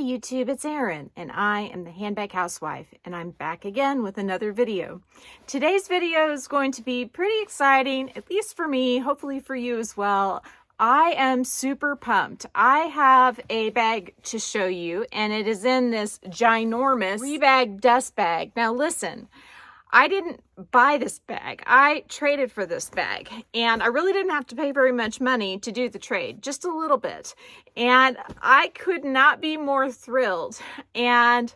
YouTube, it's Erin, and I am the Handbag Housewife, and I'm back again with another video. Today's video is going to be pretty exciting, at least for me, hopefully for you as well. I am super pumped. I have a bag to show you, and it is in this ginormous Rebag dust bag. Now listen, I didn't buy this bag. I traded for this bag, and I really didn't have to pay very much money to do the trade, just a little bit. And I could not be more thrilled. And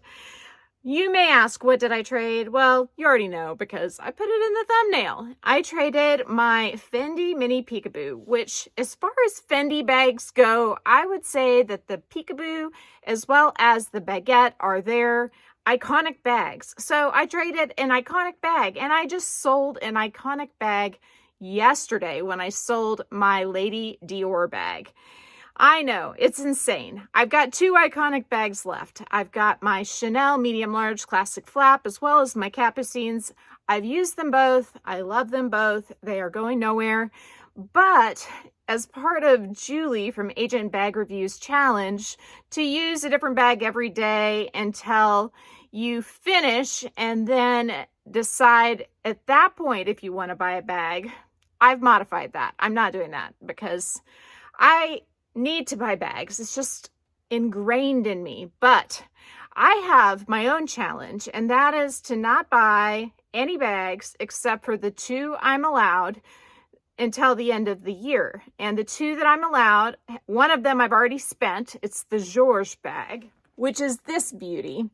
you may ask, what did I trade? Well, you already know because I put it in the thumbnail. I traded my Fendi Mini Peekaboo, which as far as Fendi bags go, I would say that the Peekaboo as well as the Baguette are their iconic bags. So I traded an iconic bag, and I just sold an iconic bag yesterday when I sold my Lady Dior bag. I know, it's insane. I've got two iconic bags left. I've got my Chanel medium large classic flap as well as my Capucines. I've used them both. I love them both. They are going nowhere. But as part of Julie from Agent Bag Reviews challenge to use a different bag every day until you finish and then decide at that point if you want to buy a bag, I've modified that. I'm not doing that because I need to buy bags. It's just ingrained in me. But I have my own challenge, and that is to not buy any bags except for the two I'm allowed until the end of the year. And the two that I'm allowed, one of them I've already spent. It's the Georges bag, which is this beauty.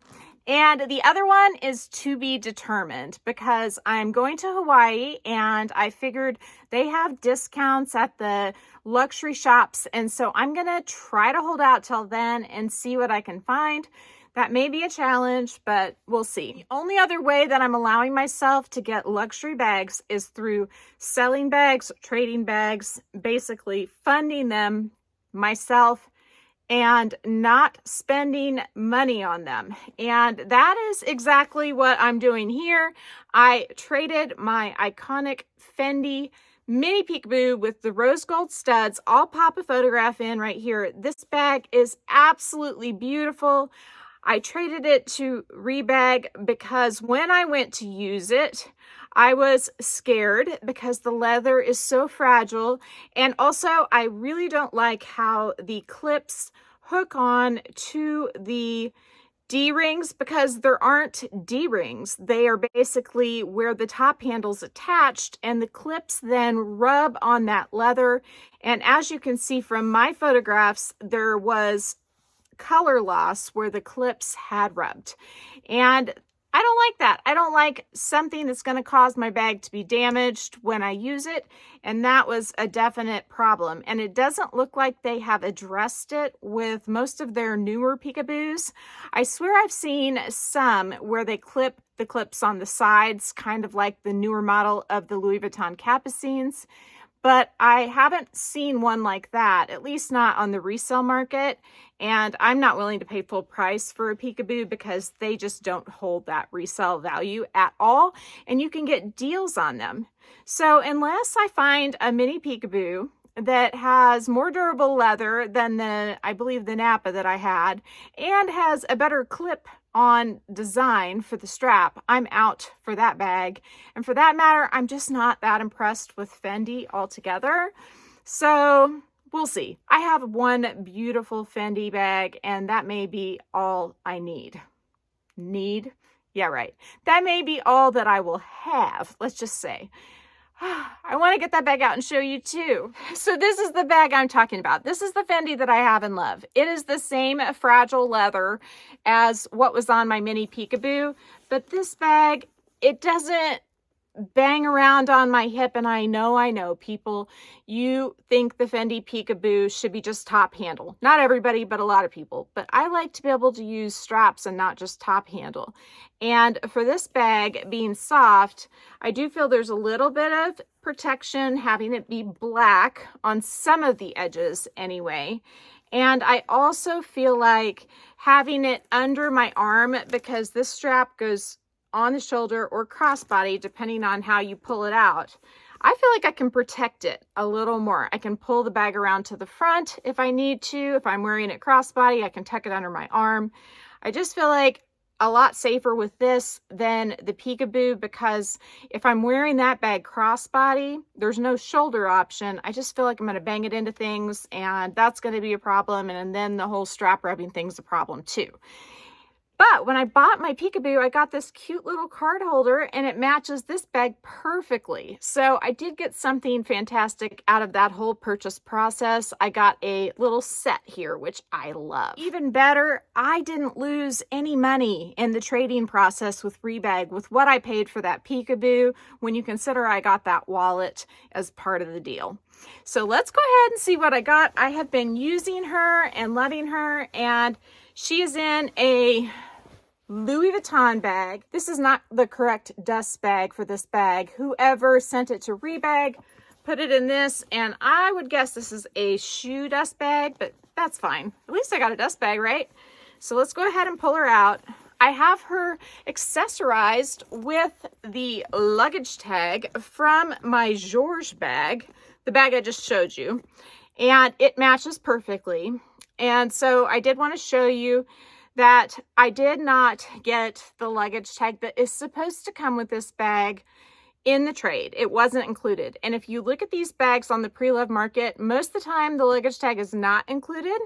And the other one is to be determined because I'm going to Hawaii, and I figured they have discounts at the luxury shops. And so I'm going to try to hold out till then and see what I can find. That may be a challenge, but we'll see. The only other way that I'm allowing myself to get luxury bags is through selling bags, trading bags, basically funding them myself and not spending money on them. And that is exactly what I'm doing here. I traded my iconic Fendi Mini Peekaboo with the rose gold studs. I'll pop a photograph in right here. This bag is absolutely beautiful. I traded it to Rebag because when I went to use it, I was scared because the leather is so fragile. And also, I really don't like how the clips hook on to the D-rings because there aren't D-rings. They are basically where the top handle's attached, and the clips then rub on that leather. And as you can see from my photographs, there was color loss where the clips had rubbed. And I don't like that. I don't like something that's going to cause my bag to be damaged when I use it. And that was a definite problem. And it doesn't look like they have addressed it with most of their newer Peekaboos. I swear I've seen some where they clip the clips on the sides, kind of like the newer model of the Louis Vuitton Capucines. But I haven't seen one like that, at least not on the resale market. And I'm not willing to pay full price for a Peekaboo because they just don't hold that resale value at all. And you can get deals on them. So unless I find a mini Peekaboo that has more durable leather than I believe the Napa that I had, and has a better clip on design for the strap, I'm out for that bag. And for that matter, I'm just not that impressed with Fendi altogether. So we'll see. I have one beautiful Fendi bag, and that may be all I need. Yeah, right. That may be all that I will have, let's just say. I want to get that bag out and show you too. So this is the bag I'm talking about. This is the Fendi that I have and love. It is the same fragile leather as what was on my Mini Peekaboo, but this bag, it doesn't bang around on my hip. And I know people, you think the Fendi Peekaboo should be just top handle. Not everybody, but a lot of people. But I like to be able to use straps and not just top handle. And for this bag being soft, I do feel there's a little bit of protection having it be black on some of the edges anyway. And I also feel like having it under my arm, because this strap goes on the shoulder or crossbody, depending on how you pull it out. I feel like I can protect it a little more. I can pull the bag around to the front if I need to. If I'm wearing it crossbody, I can tuck it under my arm. I just feel like a lot safer with this than the Peekaboo, because if I'm wearing that bag crossbody, there's no shoulder option. I just feel like I'm going to bang it into things, and that's going to be a problem. And then the whole strap rubbing thing's a problem too. But when I bought my Peekaboo, I got this cute little card holder, and it matches this bag perfectly. So I did get something fantastic out of that whole purchase process. I got a little set here, which I love. Even better, I didn't lose any money in the trading process with Rebag with what I paid for that Peekaboo, when you consider I got that wallet as part of the deal. So let's go ahead and see what I got. I have been using her and loving her, and she is in a Louis Vuitton bag. This is not the correct dust bag for this bag. Whoever sent it to Rebag put it in this, and I would guess this is a shoe dust bag, but that's fine. At least I got a dust bag, right? So let's go ahead and pull her out. I have her accessorized with the luggage tag from my Georges bag, the bag I just showed you, and it matches perfectly. And so I did want to show you that I did not get the luggage tag that is supposed to come with this bag in the trade. It wasn't included. And if you look at these bags on the pre-loved market, most of the time the luggage tag is not included.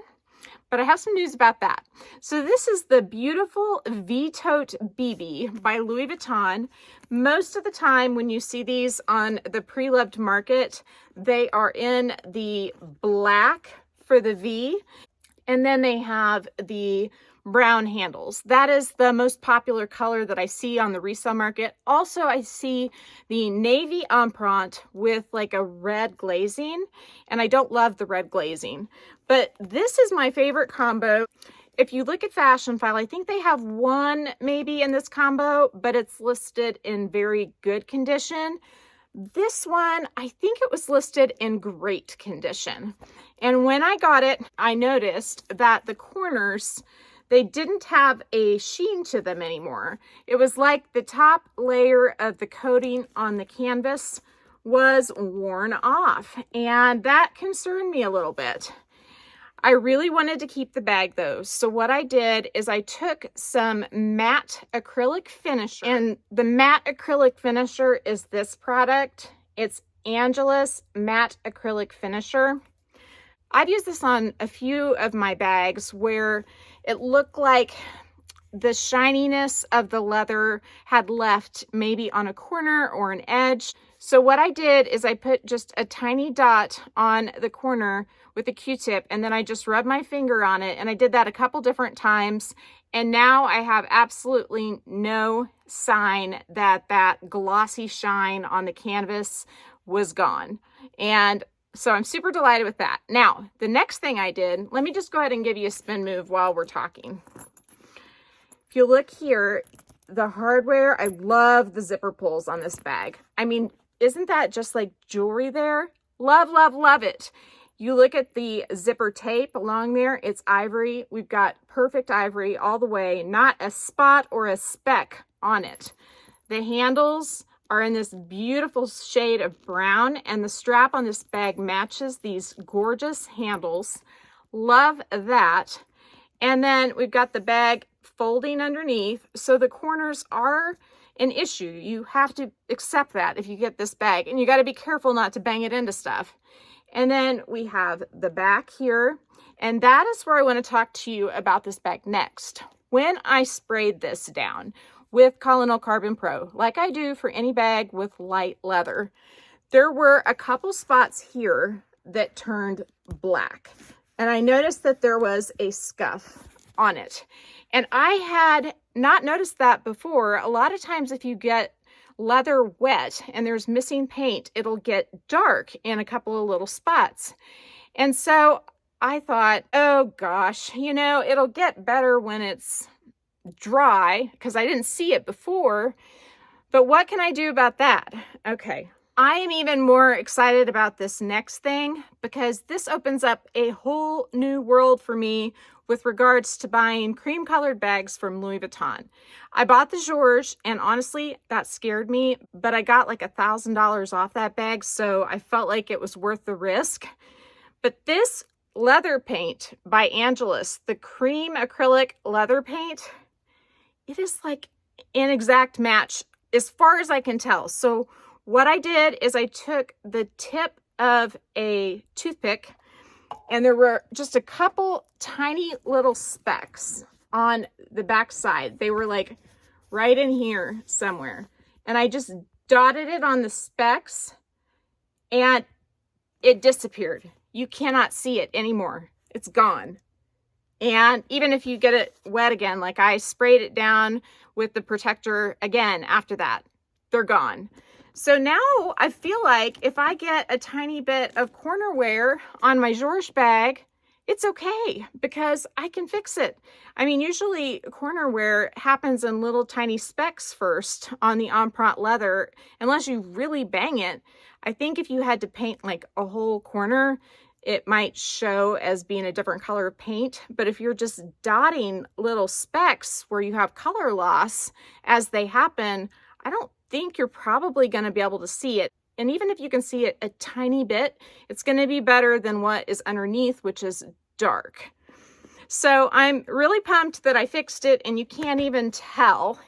But I have some news about that. So this is the beautiful V Tote BB by Louis Vuitton. Most of the time when you see these on the pre-loved market, they are in the black for the V, and then they have the brown handles. That is the most popular color that I see on the resale market. Also, I see the navy empreinte with like a red glazing, and I don't love the red glazing, but this is my favorite combo. If you look at Fashion File, I think they have one maybe in this combo, but it's listed in very good condition. This one, I think it was listed in great condition. And when I got it, I noticed that the corners, they didn't have a sheen to them anymore. It was like the top layer of the coating on the canvas was worn off, and that concerned me a little bit. I really wanted to keep the bag though. So what I did is I took some matte acrylic finisher, and the matte acrylic finisher is this product. It's Angela's Matte Acrylic Finisher. I've used this on a few of my bags where it looked like the shininess of the leather had left maybe on a corner or an edge. So what I did is I put just a tiny dot on the corner with a Q-tip, and then I just rubbed my finger on it, and I did that a couple different times, and now I have absolutely no sign that that glossy shine on the canvas was gone. And so I'm super delighted with that. Now, the next thing I did, let me just go ahead and give you a spin move while we're talking. If you look here, the hardware, I love the zipper pulls on this bag. I mean, isn't that just like jewelry there? Love, love, love it. You look at the zipper tape along there, it's ivory. We've got perfect ivory all the way, not a spot or a speck on it. The handles are in this beautiful shade of brown, and the strap on this bag matches these gorgeous handles. Love that. And then we've got the bag folding underneath, so the corners are an issue. You have to accept that if you get this bag, and you got to be careful not to bang it into stuff. And then we have the back here, and that is where I want to talk to you about this bag next. When I sprayed this down with Collonil Carbon Pro, like I do for any bag with light leather, there were a couple spots here that turned black, and I noticed that there was a scuff on it, and I had not noticed that before. A lot of times if you get leather wet and there's missing paint, it'll get dark in a couple of little spots. And so I thought, oh gosh, you know, it'll get better when it's dry, because I didn't see it before. But what can I do about that? Okay, I am even more excited about this next thing, because this opens up a whole new world for me with regards to buying cream colored bags from Louis Vuitton. I bought the Georges, and honestly, that scared me, but I got like $1,000 off that bag, so I felt like it was worth the risk. But this leather paint by Angelus, the cream acrylic leather paint, it is like an exact match as far as I can tell. So what I did is I took the tip of a toothpick, and there were just a couple tiny little specks on the back side. They were like right in here somewhere. And I just dotted it on the specks and it disappeared. You cannot see it anymore. It's gone. And even if you get it wet again, like I sprayed it down with the protector again after that, they're gone. So now I feel like if I get a tiny bit of corner wear on my Georges bag, it's okay because I can fix it. I mean, usually corner wear happens in little tiny specks first on the empreinte leather, unless you really bang it. I think if you had to paint like a whole corner, it might show as being a different color of paint. But if you're just dotting little specks where you have color loss as they happen, I don't think you're probably going to be able to see it. And even if you can see it a tiny bit, it's going to be better than what is underneath, which is dark. So I'm really pumped that I fixed it, and you can't even tell.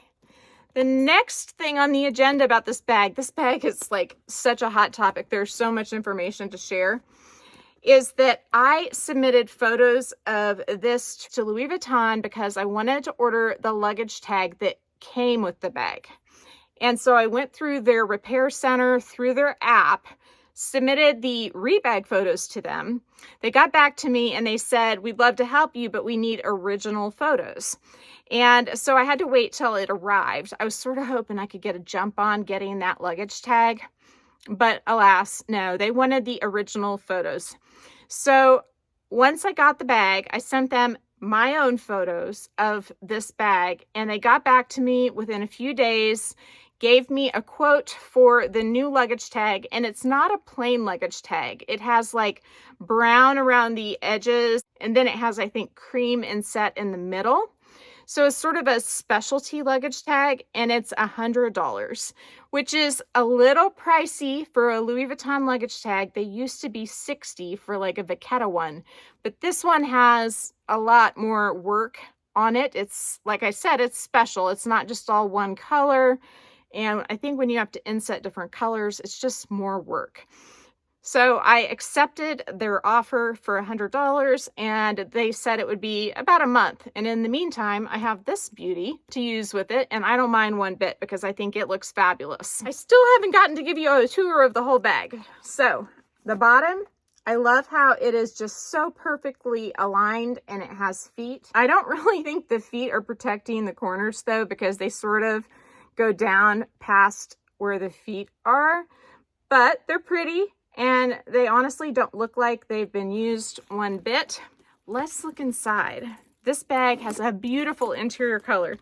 The next thing on the agenda about this bag is like such a hot topic. There's so much information to share, is that I submitted photos of this to Louis Vuitton because I wanted to order the luggage tag that came with the bag. And so I went through their repair center, through their app, submitted the rebag photos to them. They got back to me and they said, we'd love to help you, but we need original photos. And so I had to wait till it arrived. I was sort of hoping I could get a jump on getting that luggage tag, but alas, no, they wanted the original photos. So once I got the bag, I sent them my own photos of this bag, and they got back to me within a few days, gave me a quote for the new luggage tag, and it's not a plain luggage tag. It has like brown around the edges, and then it has, I think, cream inset in the middle. So it's sort of a specialty luggage tag, and it's $100, which is a little pricey for a Louis Vuitton luggage tag. They used to be $60 for like a Vachetta one, but this one has a lot more work on it. It's, like I said, it's special. It's not just all one color. And I think when you have to inset different colors, it's just more work. So I accepted their offer for $100, and they said it would be about a month. And in the meantime, I have this beauty to use with it, and I don't mind one bit because I think it looks fabulous. I still haven't gotten to give you a tour of the whole bag. So the bottom, I love how it is just so perfectly aligned, and it has feet. I don't really think the feet are protecting the corners though, because they sort of go down past where the feet are, but they're pretty. And they honestly don't look like they've been used one bit. Let's look inside. This bag has a beautiful interior color.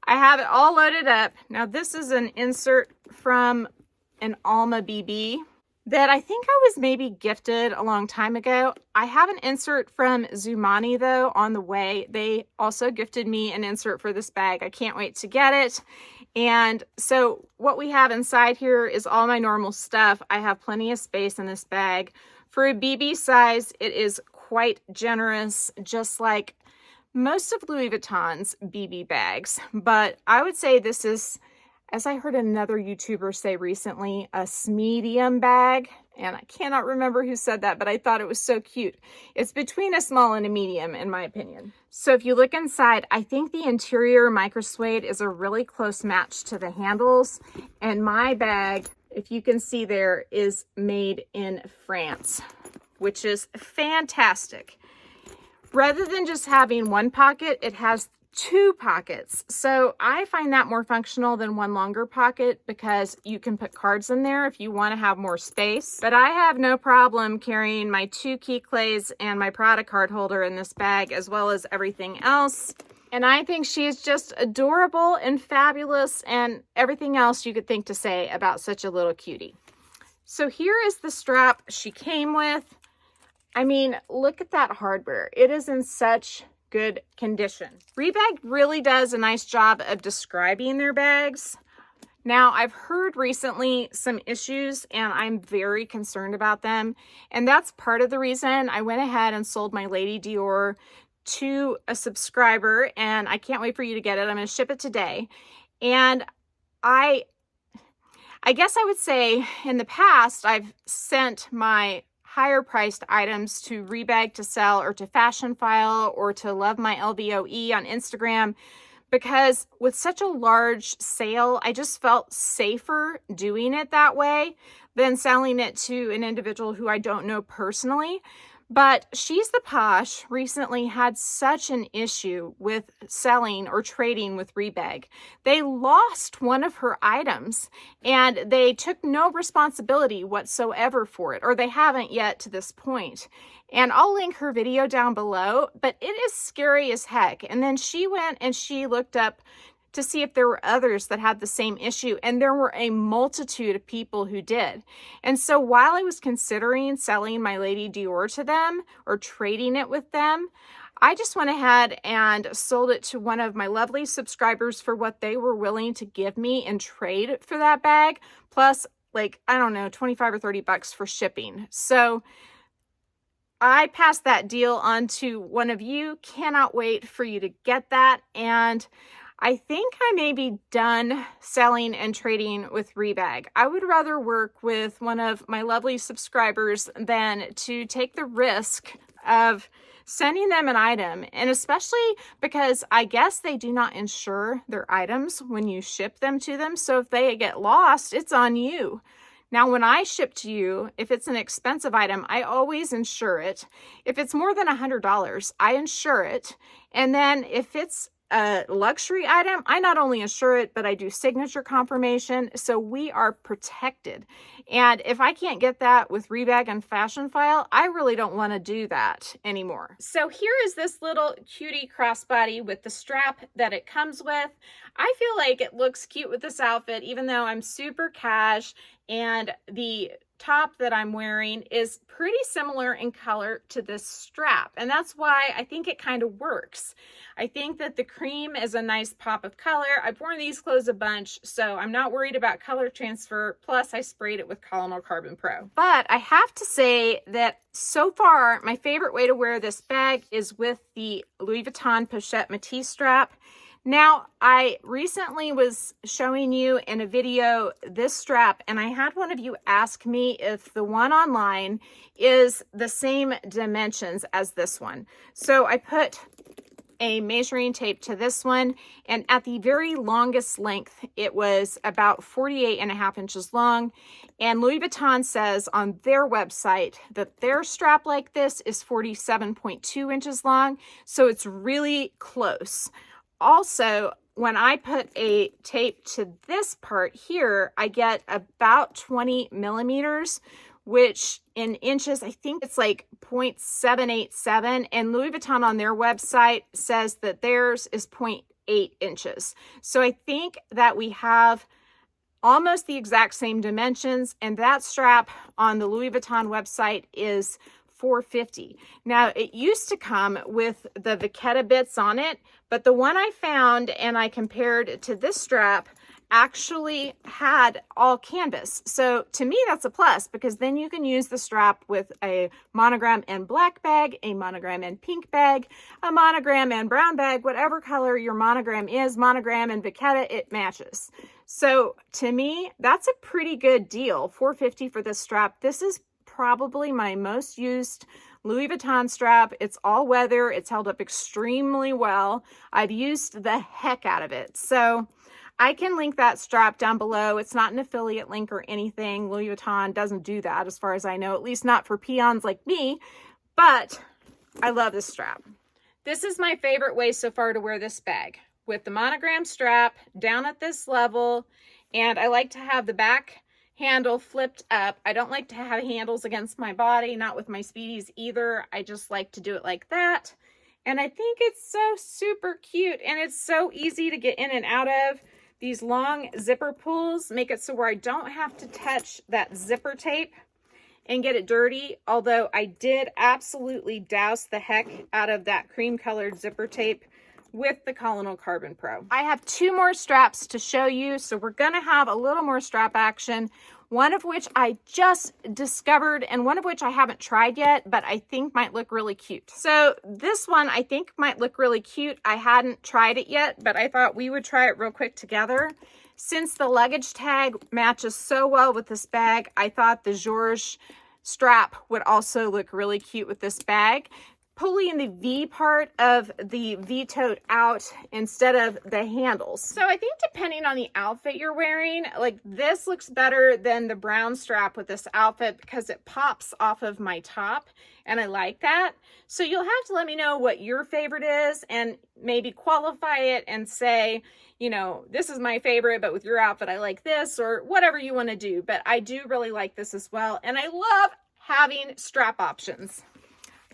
I have it all loaded up. Now this is an insert from an Alma BB that I think I was maybe gifted a long time ago. I have an insert from Zoomoni though on the way. They also gifted me an insert for this bag. I can't wait to get it. And so what we have inside here is all my normal stuff. I have plenty of space in this bag. For a BB size, it is quite generous, just like most of Louis Vuitton's BB bags. But I would say this is, as I heard another YouTuber say recently, a medium bag. And I cannot remember who said that, but I thought it was so cute. It's between a small and a medium, in my opinion. So if you look inside, I think the interior micro suede is a really close match to the handles. And my bag, if you can see there, is made in France, which is fantastic. Rather than just having one pocket, it has two pockets. So I find that more functional than one longer pocket because you can put cards in there if you want to have more space. But I have no problem carrying my 2 key clays and my Prada card holder in this bag, as well as everything else. And I think she is just adorable and fabulous, and everything else you could think to say about such a little cutie. So here is the strap she came with. I mean, look at that hardware. It is in such good condition. Rebag really does a nice job of describing their bags. Now, I've heard recently some issues and I'm very concerned about them. And that's part of the reason I went ahead and sold my Lady Dior to a subscriber, and I can't wait for you to get it. I'm going to ship it today. And I guess I would say in the past, I've sent my higher priced items to Rebag to sell, or to Fashion File, or to Love My LVOE on Instagram, because with such a large sale, I just felt safer doing it that way than selling it to an individual who I don't know personally. But She's the Posh recently had such an issue with selling or trading with Rebag. They lost one of her items and they took no responsibility whatsoever for it, or they haven't yet to this point. And I'll link her video down below, but it is scary as heck. And then she went and she looked up to see if there were others that had the same issue, and there were a multitude of people who did. And so while I was considering selling my Lady Dior to them or trading it with them, I just went ahead and sold it to one of my lovely subscribers for what they were willing to give me in trade for that bag, plus, like, I don't know, 25 or 30 bucks for shipping. So I passed that deal on to one of you. Cannot wait for you to get that. And I think I may be done selling and trading with Rebag. I would rather work with one of my lovely subscribers than to take the risk of sending them an item, and especially because I guess they do not insure their items when you ship them to them. So if they get lost, it's on you. Now, when I ship to you, if it's an expensive item, I always insure it. If it's more than $100, I insure it. And then if it's a luxury item, I not only insure it, but I do signature confirmation, so we are protected. And if I can't get that with Rebag and Fashion File, I really don't want to do that anymore. So here is this little cutie crossbody with the strap that it comes with. I feel like it looks cute with this outfit, even though I'm super cash, and the top that I'm wearing is pretty similar in color to this strap, and that's why I think it kind of works. I think that the cream is a nice pop of color. I've worn these clothes a bunch, so I'm not worried about color transfer. Plus, I sprayed it with Collonil Carbon Pro. But I have to say that so far, my favorite way to wear this bag is with the Louis Vuitton Pochette Matisse strap. Now, I recently was showing you in a video this strap, and I had one of you ask me if the one online is the same dimensions as this one. So I put a measuring tape to this one, and at the very longest length, it was about 48.5 inches long. And Louis Vuitton says on their website that their strap like this is 47.2 inches long. So it's really close. Also, when I put a tape to this part here, I get about 20 millimeters, which in inches, I think it's like 0.787. And Louis Vuitton on their website says that theirs is 0.8 inches. So I think that we have almost the exact same dimensions. And that strap on the Louis Vuitton website is $450. Now, it used to come with the Vachetta bits on it, but the one I found and I compared to this strap actually had all canvas. So to me, that's a plus, because then you can use the strap with a monogram and black bag, a monogram and pink bag, a monogram and brown bag, whatever color your monogram is, monogram and Vachetta, it matches. So to me, that's a pretty good deal. $450 for this strap. This is probably my most used Louis Vuitton strap. It's all weather. It's held up extremely well. I've used the heck out of it. So I can link that strap down below. It's not an affiliate link or anything. Louis Vuitton doesn't do that as far as I know, at least not for peons like me, but I love this strap. This is my favorite way so far to wear this bag, with the monogram strap down at this level. And I like to have the back handle flipped up. I don't like to have handles against my body, not with my Speedies either. I just like to do it like that. And I think it's so super cute, and it's so easy to get in and out of. These long zipper pulls make it so where I don't have to touch that zipper tape. and get it dirty, although I did absolutely douse the heck out of that cream colored zipper tape with the Collonil Carbon Pro. I have 2 more straps to show you, so we're gonna have a little more strap action, one of which I just discovered and one of which I haven't tried yet, but I think might look really cute. So this one I think might look really cute. I hadn't tried it yet, but I thought we would try it real quick together. Since the luggage tag matches so well with this bag, I thought the Georges strap would also look really cute with this bag. Pulling the V part of the V tote out instead of the handles. So I think depending on the outfit you're wearing, like this looks better than the brown strap with this outfit because it pops off of my top and I like that. So you'll have to let me know what your favorite is and maybe qualify it and say, you know, this is my favorite, but with your outfit, I like this, or whatever you want to do. But I do really like this as well. And I love having strap options.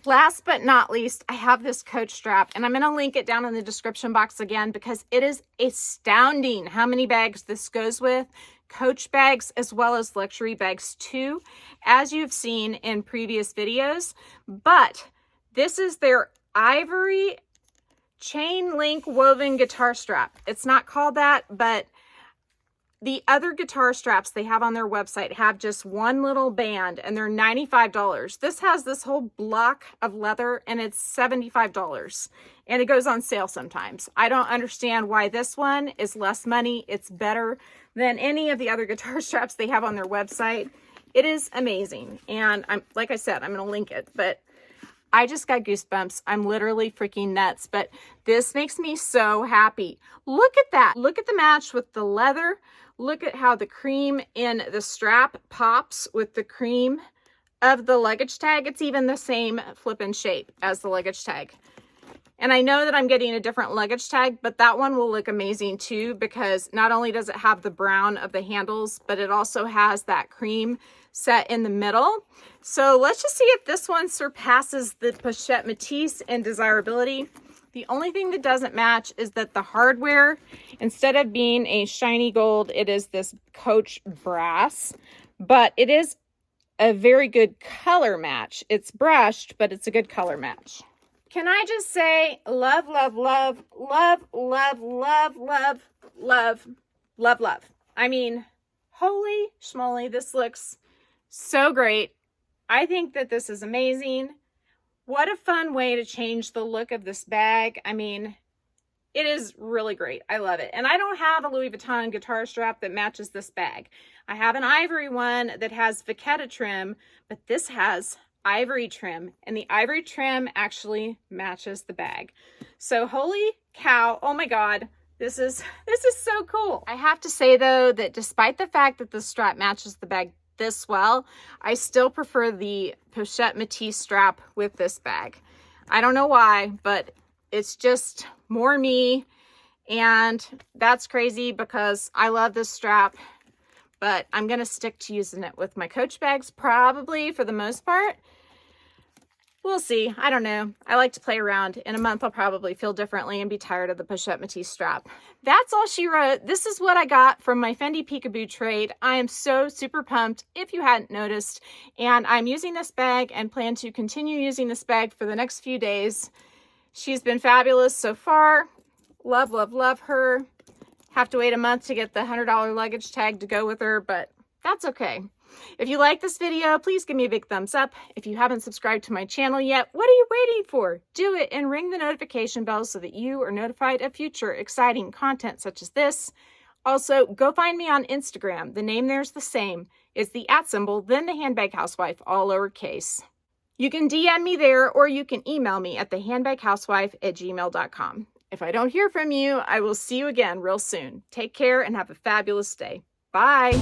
Last but not least, I have this Coach strap, and I'm going to link it down in the description box again because it is astounding how many bags this goes with. Coach bags as well as luxury bags too, as you've seen in previous videos. But this is their ivory chain link woven guitar strap. It's not called that, but the other guitar straps they have on their website have just one little band and they're $95. This has this whole block of leather and it's $75 and it goes on sale sometimes. I don't understand why this one is less money. It's better than any of the other guitar straps they have on their website. It is amazing. And like I said, I'm going to link it, but I just got goosebumps. I'm literally freaking nuts, but this makes me so happy. Look at that. Look at the match with the leather. Look at how the cream in the strap pops with the cream of the luggage tag. It's even the same flippin' shape as the luggage tag. And I know that I'm getting a different luggage tag, but that one will look amazing too, because not only does it have the brown of the handles, but it also has that cream set in the middle. So let's just see if this one surpasses the Pochette Matisse in desirability. The only thing that doesn't match is that the hardware, instead of being a shiny gold, it is this Coach brass, but it is a very good color match. It's brushed, but it's a good color match. Can I just say love, love, love, love, love, love, love, love, love, love. I mean, holy schmoly, this looks so great. I think that this is amazing. What a fun way to change the look of this bag. I mean, it is really great. I love it. And I don't have a Louis Vuitton guitar strap that matches this bag. I have an ivory one that has vachetta trim, but this has ivory trim, and the ivory trim actually matches the bag. So holy cow, oh my God, this is so cool. I have to say though that despite the fact that the strap matches the bag this well, I still prefer the Pochette Matisse strap with this bag. I don't know why, but it's just more me, and that's crazy because I love this strap, but I'm gonna stick to using it with my Coach bags probably for the most part. We'll see. I don't know. I like to play around. In a month, I'll probably feel differently and be tired of the Pochette Matisse strap. That's all she wrote. This is what I got from my Fendi Peekaboo trade. I am so super pumped, if you hadn't noticed. And I'm using this bag and plan to continue using this bag for the next few days. She's been fabulous so far. Love, love, love her. Have to wait a month to get the $100 luggage tag to go with her, but that's okay. If you like this video, please give me a big thumbs up. If you haven't subscribed to my channel yet, what are you waiting for? Do it and ring the notification bell so that you are notified of future exciting content such as this. Also, go find me on Instagram. The name there's the same. It's the @symbol, then the handbag housewife, all lowercase. You can DM me there, or you can email me at thehandbaghousewife@gmail.com. If I don't hear from you, I will see you again real soon. Take care and have a fabulous day. Bye.